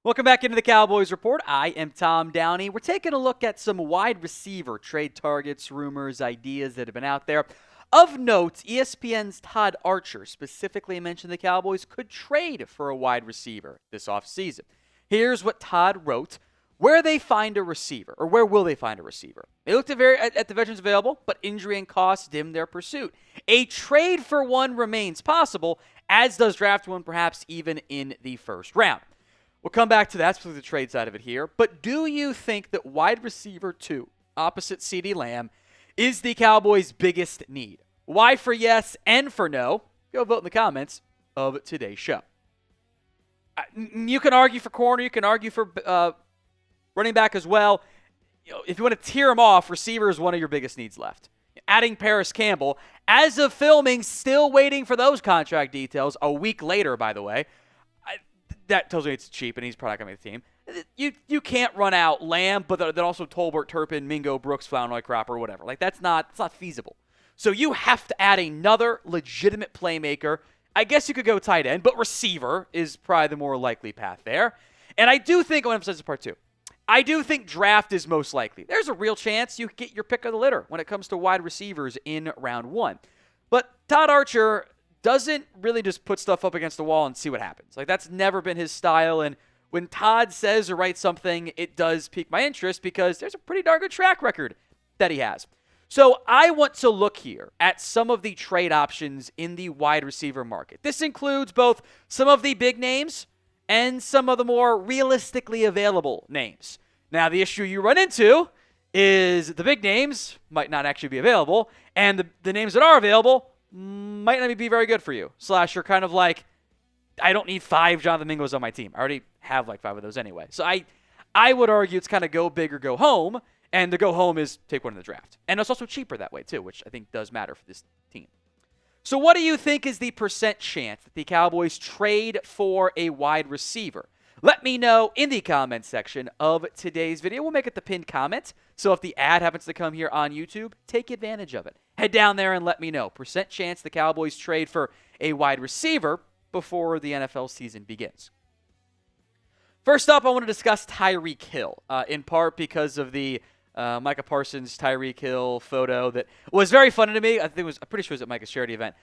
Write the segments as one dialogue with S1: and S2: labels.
S1: Welcome back into the Cowboys Report. I am Tom Downey. We're taking a look at some wide receiver trade targets, rumors, ideas that have been out there. Of note, ESPN's Todd Archer specifically mentioned the Cowboys could trade for a wide receiver this offseason. Here's what Todd wrote. Where they find a receiver, or where will they find a receiver? They looked at the veterans available, but injury and cost dimmed their pursuit. A trade for one remains possible, as does draft one, perhaps even in the first round. We'll come back to that, specifically the trade side of it here. But do you think that wide receiver 2, opposite CeeDee Lamb, is the Cowboys' biggest need? Why for yes and for no? Go vote in the comments of today's show. You can argue for corner. You can argue for running back as well. If you want to tear them off, receiver is one of your biggest needs left. Adding Paris Campbell, as of filming, still waiting for those contract details. A week later, by the way. That tells me it's cheap, and he's probably not going to make the team. You can't run out Lamb, but then also Tolbert, Turpin, Mingo, Brooks, Flournoy, Cropper, whatever. That's not feasible. So you have to add another legitimate playmaker. I guess you could go tight end, but receiver is probably the more likely path there. And I do think, I want to emphasize this part too, I do think draft is most likely. There's a real chance you get your pick of the litter when it comes to wide receivers in round 1. But Todd Archer doesn't really just put stuff up against the wall and see what happens. That's never been his style. And when Todd says or writes something, it does pique my interest because there's a pretty darn good track record that he has. So I want to look here at some of the trade options in the wide receiver market. This includes both some of the big names and some of the more realistically available names. Now, the issue you run into is the big names might not actually be available, and the names that are available might not be very good for you. / you're kind of like, I don't need 5 Jonathan Mingos on my team. I already have 5 of those anyway. So I would argue it's kind of go big or go home, and the go home is take one in the draft. And it's also cheaper that way too, which I think does matter for this team. So what do you think is the percent chance that the Cowboys trade for a wide receiver? Let me know in the comments section of today's video. We'll make it the pinned comment. So if the ad happens to come here on YouTube, take advantage of it. Head down there and let me know. Percent chance the Cowboys trade for a wide receiver before the NFL season begins. First up, I want to discuss Tyreek Hill, in part because of the Micah Parsons Tyreek Hill photo that was very funny to me. I'm pretty sure it was at Micah's charity event.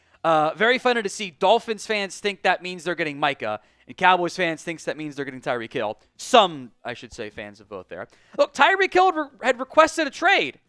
S1: Very funny to see Dolphins fans think that means they're getting Micah, and Cowboys fans think that means they're getting Tyreek Hill. Some, I should say, fans of both there. Look, Tyreek Hill had requested a trade.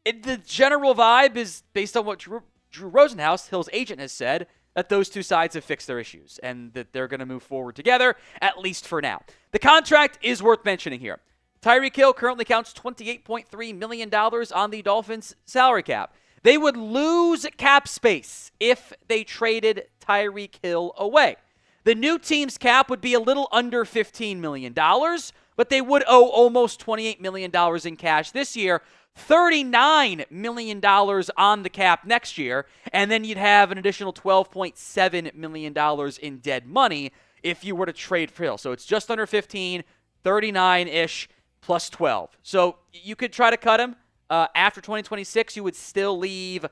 S1: The general vibe is, based on what Drew Rosenhaus, Hill's agent, has said, that those two sides have fixed their issues and that they're going to move forward together, at least for now. The contract is worth mentioning here. Tyreek Hill currently counts $28.3 million on the Dolphins' salary cap. They would lose cap space if they traded Tyreek Hill away. The new team's cap would be a little under $15 million, but they would owe almost $28 million in cash this year, $39 million on the cap next year, and then you'd have an additional $12.7 million in dead money if you were to trade for Hill. So it's just under 15, 39-ish, plus 12. So you could try to cut him. After 2026, you would still leave,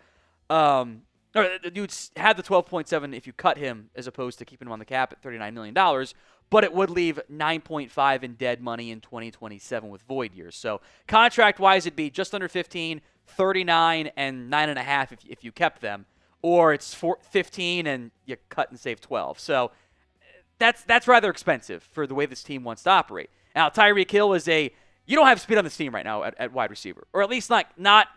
S1: or you would have the 12.7 if you cut him, as opposed to keeping him on the cap at $39 million, but it would leave 9.5 in dead money in 2027 with void years. So contract-wise, it'd be just under 15, 39, and 9.5 if you kept them, or it's 15 and you cut and save 12. So that's rather expensive for the way this team wants to operate. Now, Tyreek Hill is you don't have speed on this team right now at wide receiver, or at least not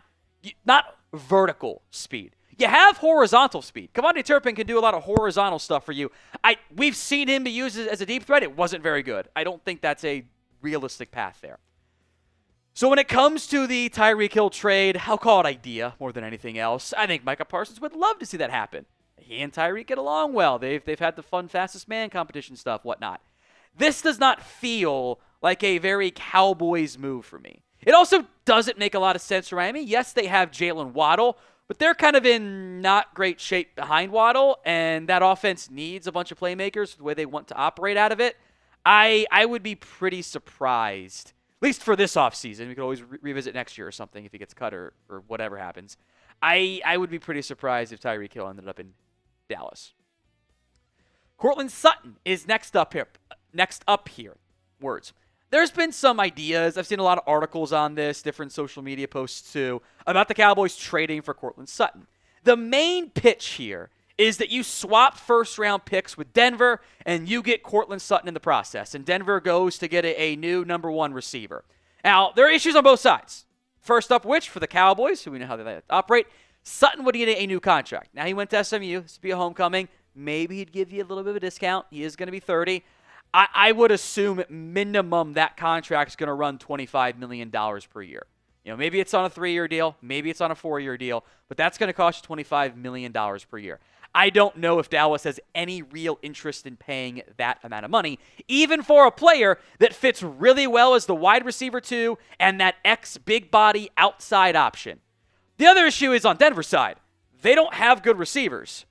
S1: vertical speed. You have horizontal speed. Kevontae Turpin can do a lot of horizontal stuff for you. We've seen him be used as a deep threat. It wasn't very good. I don't think that's a realistic path there. So when it comes to the Tyreek Hill trade, I'll call it idea more than anything else. I think Micah Parsons would love to see that happen. He and Tyreek get along well. They've had the fun fastest man competition stuff, whatnot. This does not feel like a very Cowboys move for me. It also doesn't make a lot of sense for Miami. Yes, they have Jalen Waddle, but they're kind of in not great shape behind Waddle, and that offense needs a bunch of playmakers the way they want to operate out of it. I would be pretty surprised, at least for this offseason. We could always revisit next year or something if he gets cut or whatever happens. I would be pretty surprised if Tyreek Hill ended up in Dallas. Courtland Sutton is next up here. words. There's been some ideas. I've seen a lot of articles on this, different social media posts too, about the Cowboys trading for Courtland Sutton. The main pitch here is that you swap first-round picks with Denver, and you get Courtland Sutton in the process, and Denver goes to get a new number one receiver. Now, there are issues on both sides. First up, which, for the Cowboys, who we know how they operate, Sutton would get a new contract. Now, he went to SMU. This would be a homecoming. Maybe he'd give you a little bit of a discount. He is going to be 30. I would assume at minimum that contract is going to run $25 million per year. Maybe it's on a 3-year deal. Maybe it's on a 4-year deal. But that's going to cost you $25 million per year. I don't know if Dallas has any real interest in paying that amount of money, even for a player that fits really well as the wide receiver 2 and that big body outside option. The other issue is on Denver's side. They don't have good receivers.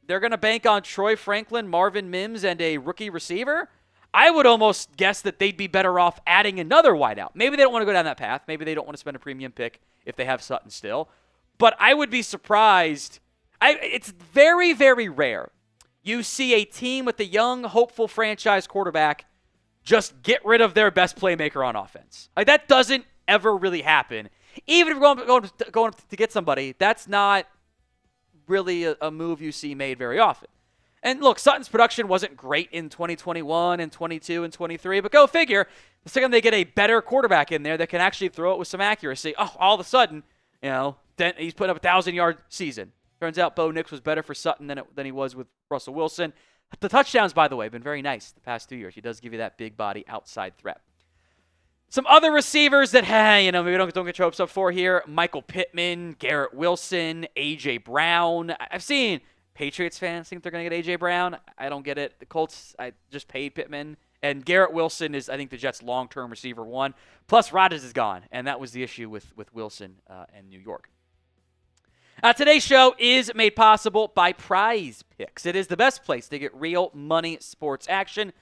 S1: They're going to bank on Troy Franklin, Marvin Mims, and a rookie receiver. I would almost guess that they'd be better off adding another wideout. Maybe they don't want to go down that path. Maybe they don't want to spend a premium pick if they have Sutton still. But I would be surprised. It's very, very rare you see a team with a young, hopeful franchise quarterback just get rid of their best playmaker on offense. That doesn't ever really happen. Even if you're going to get somebody, that's not really a move you see made very often. And look, Sutton's production wasn't great in 2021 and 22 and 23, but go figure. The second they get a better quarterback in there that can actually throw it with some accuracy, all of a sudden, he's putting up a 1,000-yard season. Turns out Bo Nix was better for Sutton than he was with Russell Wilson. The touchdowns, by the way, have been very nice the past 2 years. He does give you that big body outside threat. Some other receivers that, maybe don't get your hopes up for here. Michael Pittman, Garrett Wilson, A.J. Brown. I've seen Patriots fans think they're going to get A.J. Brown. I don't get it. The Colts, I just paid Pittman. And Garrett Wilson is, I think, the Jets' long-term receiver 1. Plus, Rodgers is gone, and that was the issue with Wilson and New York. Today's show is made possible by Prize Picks. It is the best place to get real money sports action.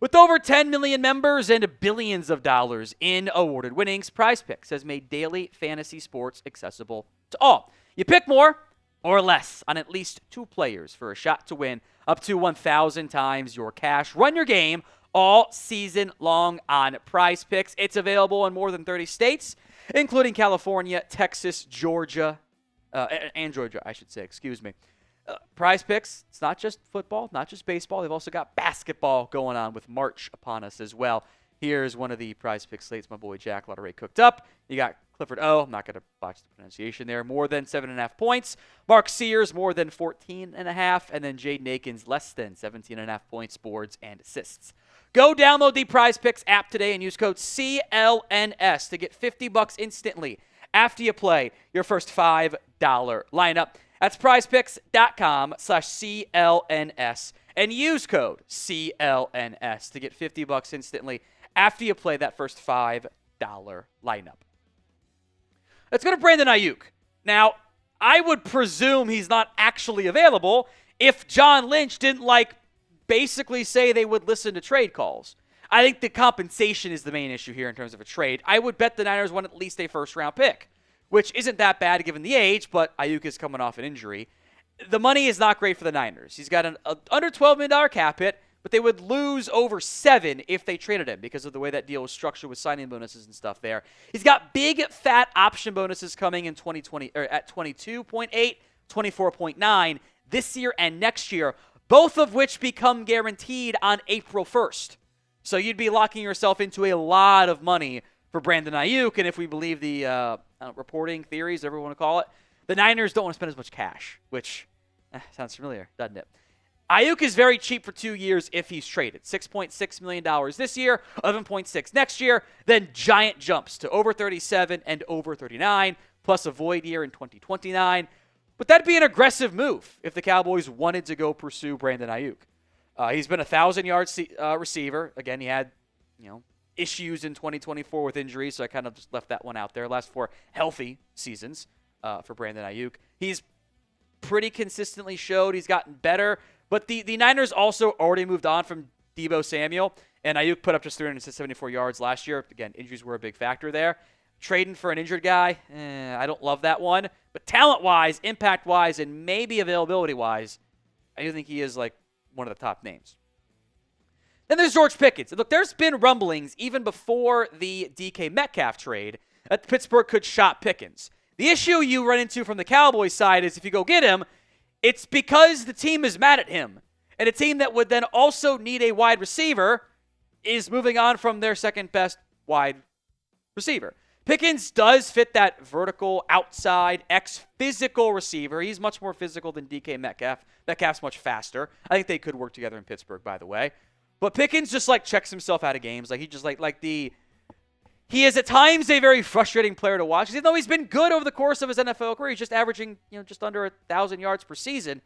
S1: With over 10 million members and billions of dollars in awarded winnings, Prize Picks has made daily fantasy sports accessible to all. You pick more or less on at least 2 players for a shot to win up to 1,000 times your cash. Run your game all season long on Prize Picks. It's available in more than 30 states, including California, Texas, Georgia, and Georgia, I should say, excuse me. Prize Picks, it's not just football, not just baseball. They've also got basketball going on with March upon us as well. Here's one of the Prize Picks slates my boy Jack Lottery cooked up. You got Clifford O. I'm not going to botch the pronunciation there. More than 7.5 points. Mark Sears, more than 14.5. And then Jaden Akins, less than 17.5 points, boards, and assists. Go download the Prize Picks app today and use code CLNS to get $50 instantly after you play your first $5 lineup. That's prizepicks.com/CLNS and use code CLNS to get $50 instantly after you play that first $5 lineup. Let's go to Brandon Aiyuk. Now, I would presume he's not actually available if John Lynch didn't basically say they would listen to trade calls. I think the compensation is the main issue here in terms of a trade. I would bet the Niners want at least a first-round pick, which isn't that bad given the age, but Aiyuk is coming off an injury. The money is not great for the Niners. He's got an under $12 million cap hit, but they would lose over $7 if they traded him because of the way that deal was structured with signing bonuses and stuff there. He's got big, fat option bonuses coming in 2020 at 22.8, 24.9 this year and next year, both of which become guaranteed on April 1st. So you'd be locking yourself into a lot of money for Brandon Aiyuk, and if we believe the reporting theories, whatever you want to call it, the Niners don't want to spend as much cash, which sounds familiar, doesn't it? Aiyuk is very cheap for 2 years if he's traded. $6.6 million this year, $11.6 next year, then giant jumps to over 37 and over 39, plus a void year in 2029. But that'd be an aggressive move if the Cowboys wanted to go pursue Brandon Aiyuk. He's been a 1,000-yard receiver. Again, he had, issues in 2024 with injuries, so I kind of just left that one out there. Last 4 healthy seasons for Brandon Aiyuk. He's pretty consistently showed he's gotten better, but the Niners also already moved on from Deebo Samuel, and Aiyuk put up just 374 yards last year. Again, injuries were a big factor there. Trading for an injured guy, I don't love that one. But talent-wise, impact-wise, and maybe availability-wise, I do think he is one of the top names. Then there's George Pickens. Look, there's been rumblings even before the DK Metcalf trade that Pittsburgh could shop Pickens. The issue you run into from the Cowboys side is if you go get him, it's because the team is mad at him. And a team that would then also need a wide receiver is moving on from their second best wide receiver. Pickens does fit that vertical, outside, physical receiver. He's much more physical than DK Metcalf. Metcalf's much faster. I think they could work together in Pittsburgh, by the way. But Pickens just checks himself out of games. He just he is at times a very frustrating player to watch. Even though he's been good over the course of his NFL career, he's just averaging just under 1,000 yards per season.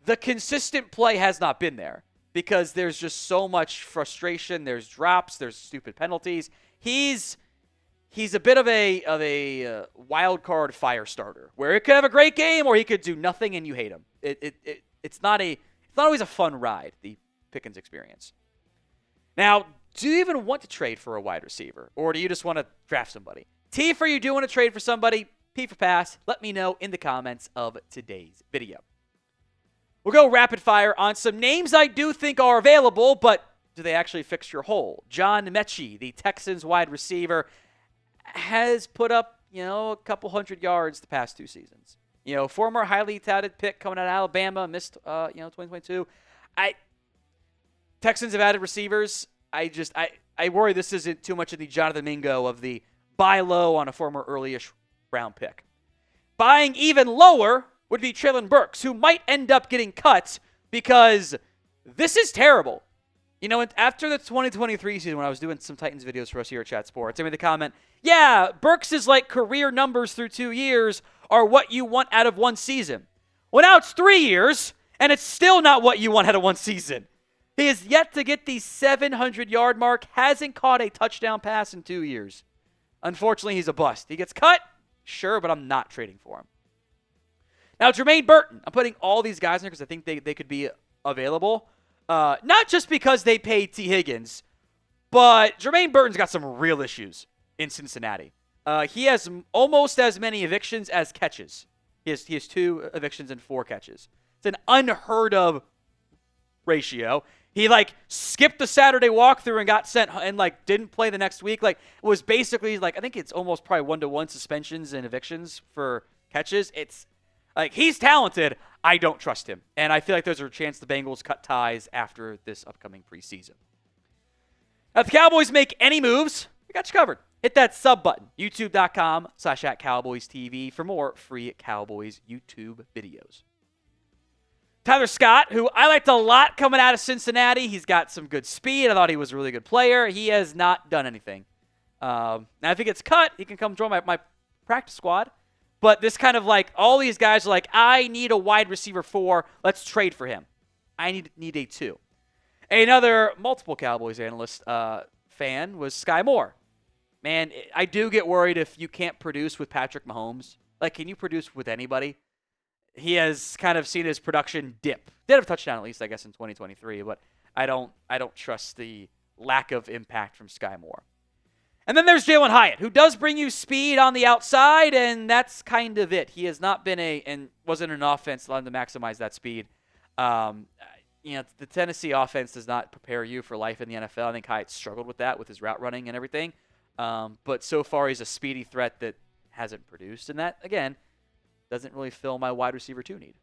S1: The consistent play has not been there because there's just so much frustration. There's drops. There's stupid penalties. He's a bit of a wild card fire starter where it could have a great game or he could do nothing and you hate him. It's not always a fun ride, the Pickens experience. Now, do you even want to trade for a wide receiver or do you just want to draft somebody? T for you do want to trade for somebody. P for pass. Let me know in the comments of today's video. We'll go rapid fire on some names I do think are available, but do they actually fix your hole? John Mechie, the Texans wide receiver, has put up, a couple hundred yards the past 2 seasons. Former highly touted pick coming out of Alabama, missed, 2022. Texans have added receivers. I worry this isn't too much of the Jonathan Mingo of the buy low on a former early-ish round pick. Buying even lower would be Treylon Burks, who might end up getting cut because this is terrible. After the 2023 season, when I was doing some Titans videos for us here at Chat Sports, I made the comment, yeah, Burks' career numbers through 2 years are what you want out of 1 season. Well, now it's 3 years, and it's still not what you want out of 1 season. He has yet to get the 700-yard mark, hasn't caught a touchdown pass in 2 years. Unfortunately, he's a bust. He gets cut, sure, but I'm not trading for him. Now, Jermaine Burton, I'm putting all these guys in there because I think they could be available. Not just because they paid T. Higgins, but Jermaine Burton's got some real issues in Cincinnati. He has almost as many evictions as catches. He has 2 evictions and 4 catches. It's an unheard of ratio. He skipped the Saturday walkthrough and got sent and didn't play the next week. It was basically I think it's almost probably 1-to-1 suspensions and evictions for catches. It's he's talented. I don't trust him. And I feel like there's a chance the Bengals cut ties after this upcoming preseason. Now, if the Cowboys make any moves, we got you covered. Hit that sub button, youtube.com/@CowboysTV for more free Cowboys YouTube videos. Tyler Scott, who I liked a lot coming out of Cincinnati. He's got some good speed. I thought he was a really good player. He has not done anything. Now, if he gets cut, he can come join my practice squad. But this kind of all these guys are I need a wide receiver 4. Let's trade for him. I need a 2. Another multiple Cowboys analyst fan was Sky Moore. Man, I do get worried if you can't produce with Patrick Mahomes. Can you produce with anybody? He has kind of seen his production dip. Did have a touchdown at least, I guess, in 2023, but I don't trust the lack of impact from Sky Moore. And then there's Jalen Hyatt, who does bring you speed on the outside, and that's kind of it. He has not been and wasn't an offense allowed to maximize that speed. The Tennessee offense does not prepare you for life in the NFL. I think Hyatt struggled with that with his route running and everything. But so far, he's a speedy threat that hasn't produced, and that, again, doesn't really fill my wide receiver 2 need.